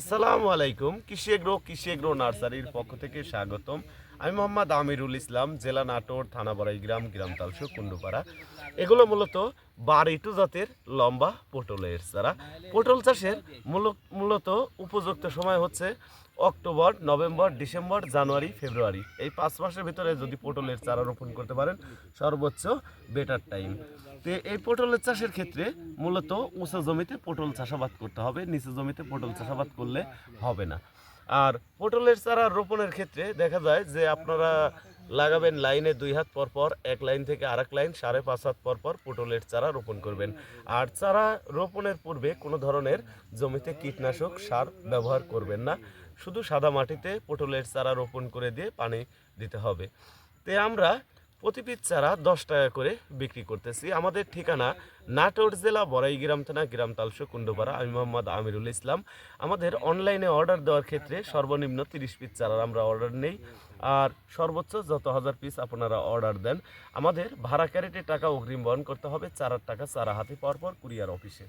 আসসালামু আলাইকুম। কৃষি এগ্রো নার্সারির পক্ষ থেকে স্বাগতম। আমি মোহাম্মদ আমিরুল ইসলাম, জেলা নাটোর, থানা বড়াইগ্রাম, গ্রাম তালসু, কুন্ডুপাড়া। এগুলো মূলত বারইটু জাতের লম্বা পটলের চারা। পটল চাষের মূলত উপযুক্ত সময় হচ্ছে অক্টোবর, নভেম্বর, ডিসেম্বর, জানুয়ারি, ফেব্রুয়ারি। এই 5 মাসের ভিতরে যদি পটলের চারা রোপণ করতে পারেন সর্বোচ্চ বেটার টাইম। তো এই পটলের চাষের ক্ষেত্রে মূলত উঁচু জমিতে পটল চাষাবাদ করতে হবে, নিচু জমিতে পটল চাষাবাদ করলে হবে না। আর পটলের চারা রোপণের ক্ষেত্রে দেখা যায় যে আপনারা লাগাবেন লাইনে 2 হাত পর পর, এক লাইন থেকে আরেক লাইন 5.5 হাত পর পর পটলের চারা রোপণ করবেন। আর চারা রোপণের পূর্বে কোনো ধরনের জমিতে কীটনাশক সার ব্যবহার করবেন না, শুধু সাদা মাটিতে পটলের চারা রোপণ করে দিয়ে পানি দিতে হবে। তে আমরা প্রতি পিস চারা 10 টাকা করে বিক্রি করতেছি। আমাদের ঠিকানা নাটোর জেলা বড়াইগ্রাম থানা, গ্রাম তালসু, কুন্ডুপাড়া। আমি মোহাম্মদ আমিরুল ইসলাম। আমাদের অনলাইনে অর্ডার দেওয়ার ক্ষেত্রে সর্বনিম্ন 30 পিস চারার আমরা অর্ডার নেই, আর সর্বোচ্চ যত 1000 পিস আপনারা অর্ডার দেন আমাদের ভাড়া ক্যারেটে টাকা অগ্রিম বহন করতে হবে। চারার টাকা চারা হাতে পাওয়ার পর কুরিয়ার অফিসে।